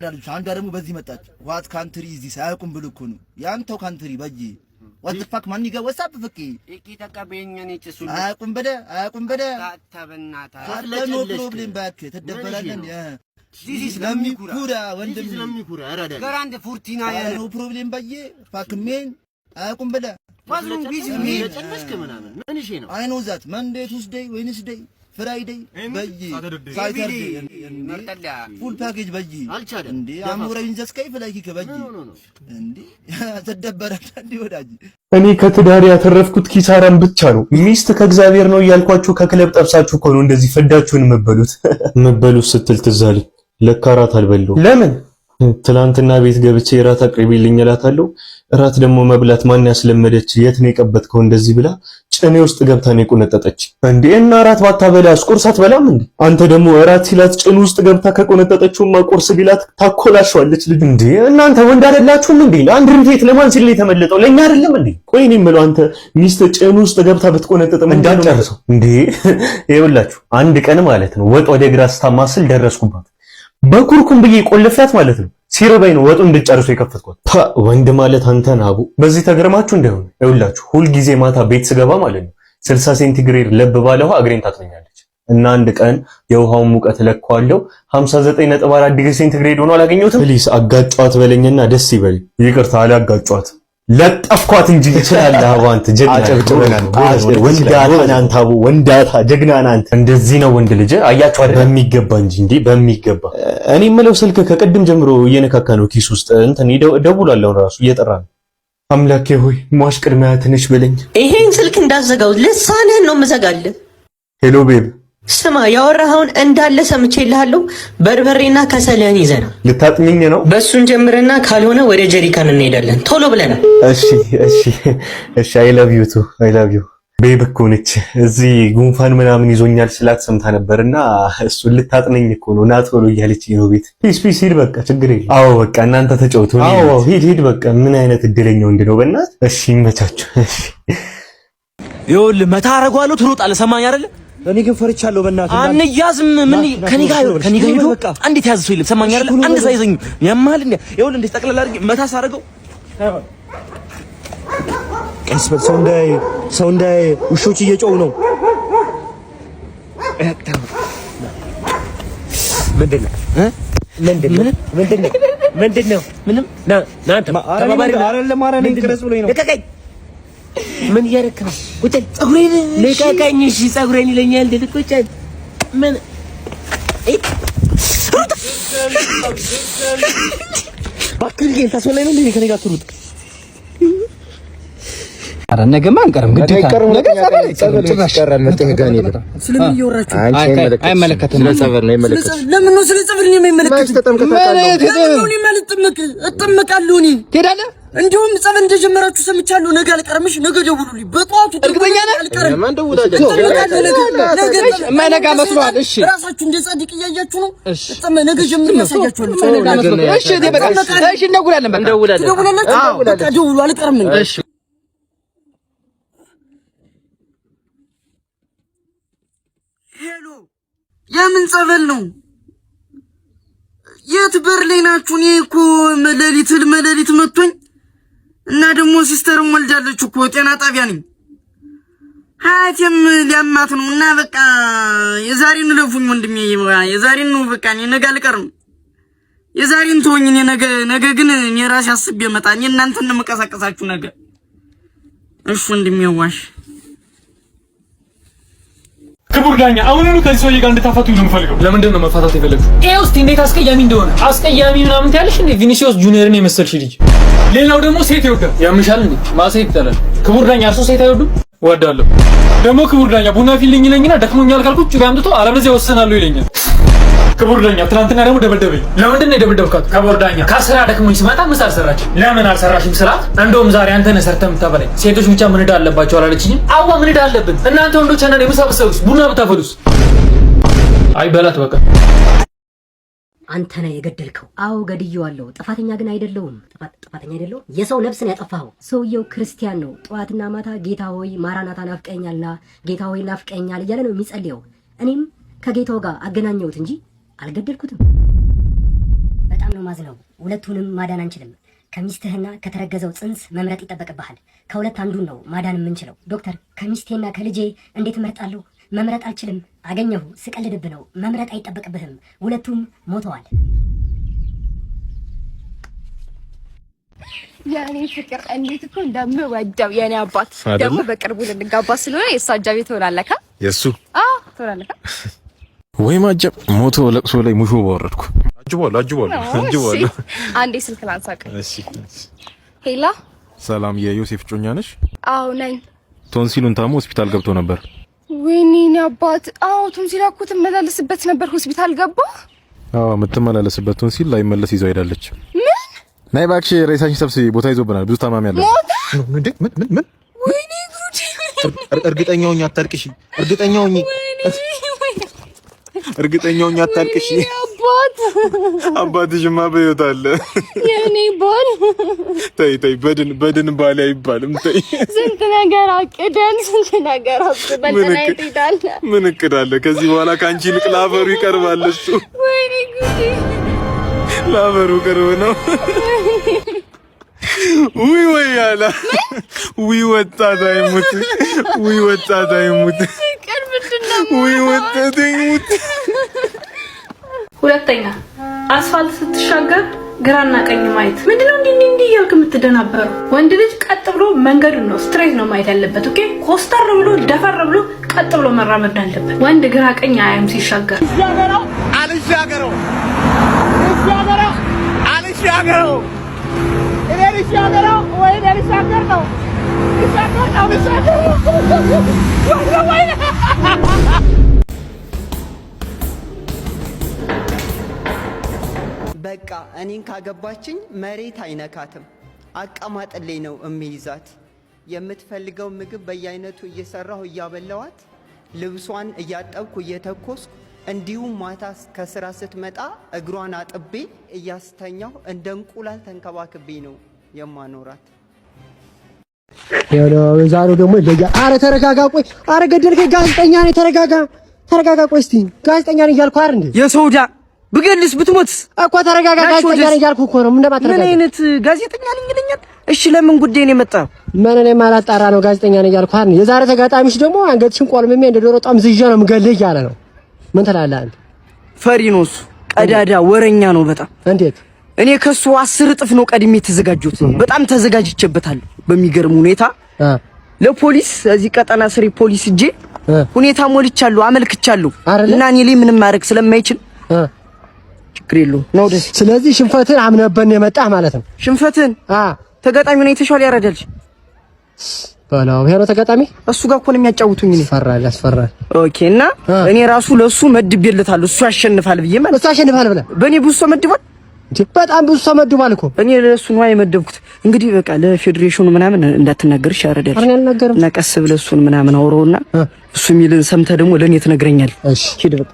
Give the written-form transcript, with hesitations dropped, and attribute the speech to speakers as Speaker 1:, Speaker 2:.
Speaker 1: ዳልቻ አንዷ ደግሞ በዚህ መጣች። ዋት ካንትሪ እዚህ ሳያውቁም ብሎ እኮ ነው ያንተው ካንትሪ በጂ what the fuck ማን ይገ ወሳብ ፍቂ
Speaker 2: እቂ ተቀበየኛኔ እሱ
Speaker 1: አያውቁም በደ
Speaker 2: ታተበናታ
Speaker 1: ነው ፕሮብሌም ባክ ተደበራለን ስለሚኩራ ወንድም
Speaker 2: ስለሚኩራ አራዳ ጋራንድ ፉርቲና
Speaker 1: ነው ፕሮብሌም በጂ ፋክሜን አያውቁም በደ
Speaker 2: ፋዝሩም ቢዚ ምን ተጨነስከ ምናምን ምን እሺ ነው
Speaker 1: አይ ኖ ዛት መንዴ ቱስዴይ ዌንስዴይ ፍራይዴይ በጂ ሳተርዴይ
Speaker 2: መርጠላ
Speaker 1: ፉል ፓኬጅ በጂ
Speaker 2: አልቻለም
Speaker 1: እንዴ አሞራዊን ዘስከይ ፍላይኪ ከበጂ እንዴ ተደበረታ እንዴ ወዳጅ
Speaker 3: እኔ ከትዳር ያተረፍኩት ኪሳራን ብቻ ነው። ሚስት ከእግዚአብሔር ነው እያልኳችሁ ከክለብ ጠብሳችሁ እኮ ነው እንደዚህ ፈዳችሁን መበሉት ስትል ትዝ አለኝ። ለካ እራት አልበላሁም። ለምን? ትላንትና ቤት ገብቼ እራት አቅርቢልኝ እላታለሁ። እራት ደግሞ መብላት ማን ያስለመደች የት ነው የቀበጥከው እንደዚህ ብላ ጭኔ ውስጥ ገብታ ነው የቆነጠጠች። እንዴ እና እራት ባታበላስ ቁርስ አትበላም እንዴ? አንተ ደግሞ እራት ሲላት ጭኔ ውስጥ ገብታ ከቆነጠጠችውማ ቁርስ ቢላት ታኮላሽዋለች ልጅ። እንዴ እናንተ ወንድ አይደላችሁም እንዴ? ለአንድ ሪቴት ለማን ሲል የተመለጠው ለኛ አይደለም እንዴ? ቆይ እኔ የምለው አንተ ሚስት ጭኔ ውስጥ ገብታ ብትቆነጠጠም እንዳጨርሰው እንዴ? ይኸውላችሁ አንድ ቀን ማለት ነው ወጥ ወደ ግራ ስታማስል ደረስኩባት። በኩርኩም ብዬ ቆልፍያት ማለት ነው። ሲርበኝ ነው ወጡ እንድጨርሱ የከፈትኩት። ወንድ ማለት አንተ ናቡ። በዚህ ተገርማችሁ እንደሆነ ይኸውላችሁ ሁል ጊዜ ማታ ቤት ስገባ ማለት ነው 60 ሴንቲግሬድ ለብ ባለ ውሃ እግሬን ታጥበኛለች እና አንድ ቀን የውሃውን ሙቀት ለካዋለሁ 59.4 ዲግሪ ሴንቲግሬድ ሆኖ አላገኘሁትም። ፕሊስ አጋጫዋት በለኝና ደስ ይበል። ይቅርታ አላጋጫዋት ለጠፍኳት እንጂ ይችላል። አባንት ጀግና አጨብጭበናል። ወንዳታ ጀግና ናንተ። እንደዚህ ነው ወንድ ልጅ አያችሁ አይደል? በሚገባ እንጂ በሚገባ። እኔ የምለው ስልክ ከቀድም ጀምሮ እየነካካ ነው ኪስ ውስጥ እንትን ደውላለሁ ራሱ እየጠራ ነው። አምላኬ ሆይ ሟሽ ቅድሚያ ትንሽ በለኝ።
Speaker 4: ይሄን ስልክ እንዳዘጋው ልሳንህን ነው የምዘጋልህ።
Speaker 3: ሄሎ ቤብ
Speaker 4: ስማ ያወራኸውን እንዳለ ሰምቼልሃለሁ። በርበሬና ከሰልህን ይዘና
Speaker 3: ልታጥኝኝ ነው።
Speaker 4: በሱን ጀምረና ካልሆነ ወደ ጀሪካን እንሄዳለን። ቶሎ ብለና።
Speaker 3: እሺ አይ ላቭ ዩ ቱ አይ ላቭ ዩ ቤብ እኮ ነች። እዚህ ጉንፋን ምናምን ይዞኛል ስላት ሰምታ ነበርና እሱን ልታጥነኝ እኮ ነው ና ቶሎ እያለች ነው ቤት። ፒስ ሂድ በቃ ችግር የለም። አዎ በቃ እናንተ ተጫውቱ። አዎ ሂድ በቃ ምን አይነት እድለኛ ወንድ ነው በእናትህ። እሺ ይመቻችሁ። እሺ
Speaker 5: ይኸውልህ መታ አደርገዋለሁ ትሮጣለህ። ሰማኝ አይደል?
Speaker 1: እኔ ግን ፈርቻለሁ። በእናትህ
Speaker 5: አንያዝም። ምን ከኔ ጋር ሄዶ አንዴ ተያዝ ሰው የለም። ሰማኝ አይደል? አንድ ሳይዘኝ ያማል እንዴ? ይኸውልህ እንዴ ጠቅለል አድርጌ መታ ሳደርገው
Speaker 1: ቀስ በል። ሰው እንዳይ ውሾች እየጮሁ ነው። ምንድነው? ምንም ና አንተ ተባባሪ አይደለም። ኧረ እኔ ቅረጽ ብሎኝ ነው። ልቀቀኝ። ምን እያደረክ ነው? ቁጭ ፀጉሬን ልቀቀኝ። እሺ ፀጉሬን ይለኛል እንዴ? ቁጭ ምን ባክል ግን ታስወላይ ነው እንዴ? ከኔ ጋር ትሩጥ።
Speaker 5: ኧረ ነገማ አንቀርም። ግድ ነገ ጸበል ይቀራል። መጠጋጋን ይላል።
Speaker 1: ስለምን እየወራችሁ?
Speaker 5: አይመለከትም።
Speaker 1: ስለ ጸበል ነው የሚመለከተው። ለምን ነው ስለ ጸበል ነው የሚመለከተው? እጠመቃለሁ እኔ። ትሄዳለህ? እንዲሁም ጸበል እንደጀመራችሁ ሰምቻለሁ። ነገ አልቀርምሽ። ነገ ደውሉልኝ በጧቱ። እርግጠኛ ነህ? አልቀርም። ማን ደውላችሁ? የማይነጋ መስሏል። እሺ ራሳችሁ እንደ ጻድቅ እያያችሁ ነው። ነገ ጀምር ያሳያችኋለሁ። እሺ በቃ እሺ እንደውላለን። በቃ እንደውላለን። በቃ ደውሉ። አልቀርም። እሺ ሄሎ የምን ጸበል ነው? የት በር ላይ ናችሁ? እኔ እኮ መሌሊት መጥቶኝ እና ደግሞ ሲስተርም ወልዳለች እኮ ጤና ጣቢያ ነኝ። ሀያቴም ሊያማት ነው እና በቃ የዛሬን ለፉኝ ወንድሜ፣ የዛሬን ነው በቃ። እኔ ነገ አልቀርም። የዛሬን ተወኝ። እኔ ነገ ግን እኔ ራሴ አስቤ መጣ። እኔ እናንተን ነው የምቀሳቀሳችሁ ነገ። እሺ ወንድሜ ዋሽ
Speaker 6: ክቡር ዳኛ አሁኑኑ ከዚህ ሰውዬ ጋር እንድታፋቱኝ ነው የምፈልገው።
Speaker 5: ለምንድን ነው መፋታት የፈለግሽው? ይኸው እስቲ እንዴት አስቀያሚ እንደሆነ። አስቀያሚ ምናምን ትያለሽ እንዴ? ቪኒሲዮስ ጁኒየርን የመሰልሽ ልጅ።
Speaker 6: ሌላው ደግሞ ሴት ይወዳል።
Speaker 5: ያምሻል እንዴ? ማሴት ይጠላል። ክቡር ዳኛ እርሶ ሴት አይወዱም?
Speaker 6: እወዳለሁ። ደግሞ ክቡር ዳኛ ቡና ፊልኝ ይለኝና ደክሞኛል ካልኩት ጩቤ አምጥቶ አለበለዚያ ወስናለሁ ይለኛል። ክቡር ዳኛ ትናንትና ደግሞ ደበደበኝ።
Speaker 5: ለምንድን ነው የደበደብካት?
Speaker 6: ክቡር ዳኛ
Speaker 5: ከስራ ደክሞኝ ስመጣ ምሳ አልሰራችም።
Speaker 6: ለምን አልሰራሽም ስላት፣
Speaker 5: እንደውም ዛሬ አንተ ነህ ሰርተህ የምታበላኝ። ሴቶች ብቻ ምን ዕዳ አለባቸው አላለችኝም? አዋ ምን ዕዳ አለብን እናንተ ወንዶች። እና ምሳ ብትሰሩስ ቡና ብታፈሉስ?
Speaker 6: አይ በላት በቃ።
Speaker 7: አንተ ነህ የገደልከው። አዎ ገድየዋለሁ። ጥፋተኛ ግን አይደለሁም። ጥፋተኛ አይደለሁም። የሰው ነፍስን ያጠፋኸው። ሰውየው ክርስቲያን ነው። ጠዋትና ማታ ጌታ ሆይ ማራናታ ናፍቀኛልና ጌታ ሆይ ናፍቀኛል እያለ ነው የሚጸልየው። እኔም ከጌታው ጋር አገናኘሁት እንጂ አልገደልኩትም። በጣም ነው ማዝነው ሁለቱንም ማዳን አንችልም። ከሚስትህና ከተረገዘው ጽንስ መምረጥ ይጠበቅብሃል። ከሁለት አንዱን ነው ማዳን የምንችለው። ዶክተር ከሚስቴና ከልጄ እንዴት እመርጣለሁ? መምረጥ አልችልም። አገኘሁ፣ ስቀልድብ ነው። መምረጥ አይጠበቅብህም። ሁለቱም ሞተዋል።
Speaker 8: የኔ ፍቅር እንዴት እኮ እንደምወደው የኔ አባት ደግሞ በቅርቡ ልንጋባ ስለሆነ የእሱ አጃቢ ትሆናለህ። የሱ ትሆናለህ
Speaker 9: ወይ ማጀብ ሞቶ ለቅሶ ላይ ሙሾ ባወረድኩ አጅቧል።
Speaker 8: አንዴ ስልክ ላንሳቅ። እሺ ሄላ፣
Speaker 9: ሰላም የዮሴፍ ጮኛ ነሽ?
Speaker 8: አዎ ነኝ።
Speaker 9: ቶንሲሉን ታሞ ሆስፒታል ገብቶ ነበር።
Speaker 8: ወይኔ አባት። አዎ ቶንሲል እኮ ትመላለስበት ነበር፣ ሆስፒታል ገባ።
Speaker 9: አዎ የምትመላለስበት ቶንሲል ላይ መለስ ይዘው ሄዳለች። ምን? ናይ እባክሽ ሬሳሽን ሰብስቢ፣ ቦታ ይዞብናል፣ ብዙ ታማሚ አለ። ምን?
Speaker 8: ወይኔ ጉድ!
Speaker 9: እርግጠኛውኝ አታልቅሽ፣ እርግጠኛውኝ አታልቅሽ። አባትሽማ በሕይወት አለ።
Speaker 8: የኔ ባል
Speaker 9: ተይ፣ በድን ባል አይባልም። ተይ፣
Speaker 8: ስንት ነገር አቅደን
Speaker 9: ምን እቅድ አለ? ከዚህ በኋላ ከአንቺ ይልቅ ለአፈሩ ይቀርባል እሱ።
Speaker 8: ወይኔ ጉዴ!
Speaker 9: ለአፈሩ ቅርብ ነው። ወይ ያላ ወጣት አይሙት፣ ወጣት አይሙት፣ ወጣት አይሙት።
Speaker 10: ሁለተኛ አስፋልት ስትሻገር ግራና ቀኝ ማየት። ምንድነው እንዲህ እያልክ የምትደናበረው? ወንድ ልጅ ቀጥ ብሎ መንገዱን ነው ስትሬት ነው ማየት ያለበት። ኦኬ፣ ኮስተር ብሎ ደፈር ብሎ ቀጥ ብሎ መራመድ አለበት። ወንድ ግራ ቀኝ አያም ሲሻገር። አልሻገረው
Speaker 11: በቃ እኔን ካገባችኝ መሬት አይነካትም። አቀማጥልኝ ነው እሚይዛት። የምትፈልገው ምግብ በየአይነቱ እየሰራሁ እያበላዋት፣ ልብሷን እያጠብኩ እየተኮስኩ፣ እንዲሁም ማታ ከስራ ስትመጣ እግሯን አጥቤ እያስተኛሁ እንደ እንቁላል ተንከባክቤ ነው የማኖራት።
Speaker 12: ዛሬው ደግሞ ይለያል። አረ ተረጋጋ፣ ቆይ። አረ ገደልከኝ። ጋዜጠኛ ነኝ። ተረጋጋ፣ ቆይ። እስቲ ጋዜጠኛ ነኝ እያልኩ አይደል እንዴ?
Speaker 1: የሰውዳ ብገልስ ብትሞት
Speaker 12: እኮ ተረጋጋ። ጋዜጠኛ ነኝ እያልኩ እኮ ነው። ምን
Speaker 1: አይነት ጋዜጠኛ ነኝ ይለኛል? እሺ ለምን ጉዳይ ነው የመጣው?
Speaker 12: ምን እኔ ማላጣራ ነው ጋዜጠኛ ነኝ እያልኩ አይደል? የዛሬ ተጋጣሚሽ ደግሞ አንገትሽን ቆልምሜ እንደ ዶሮ ጣም ዝዤ ነው የምገልህ እያለ ነው። ምን ትላለህ አንተ?
Speaker 1: ፈሪ ነው እሱ፣ ቀዳዳ ወረኛ ነው በጣም።
Speaker 12: እንዴት?
Speaker 1: እኔ ከሱ 10 እጥፍ ነው ቀድሜ ተዘጋጅኩት። በጣም ተዘጋጅቼበታለሁ በሚገርም ሁኔታ። ለፖሊስ እዚህ ቀጠና ስሪ ፖሊስ እጄ ሁኔታ ሞልቻለሁ፣ አመልክቻለሁ እና እኔ ላይ ምንም ማድረግ ስለማይችል ችግር የለውም ነው ደስ።
Speaker 12: ስለዚህ ሽንፈትን አምነህበት የመጣህ ማለት ነው።
Speaker 1: ሽንፈትን ተጋጣሚ ነው የተሻለ ያረዳል።
Speaker 12: ባላው ሄሮ ተጋጣሚ
Speaker 1: እሱ ጋር እኮ ነው የሚያጫውቱኝ። እኔ
Speaker 12: ያስፈራል።
Speaker 1: ኦኬ። እና እኔ ራሱ ለሱ መድቤለታለሁ። እሱ ያሸንፋል ብዬ ማለት
Speaker 12: እሱ ያሸንፋል ብለህ
Speaker 1: በእኔ ብዙ ሰው መድቧል።
Speaker 12: በጣም ብዙ ሰው መድቧል እኮ።
Speaker 1: እኔ ለሱ ነው የመደብኩት። እንግዲህ በቃ ለፌዴሬሽኑ ምናምን እንዳትናገርሽ ያረዳል። እና ቀስ ብለህ እሱን ምናምን አውሮና እሱ የሚልን ሰምተህ ደግሞ ለኔ ትነግረኛለህ።
Speaker 12: እሺ ሂድ በቃ።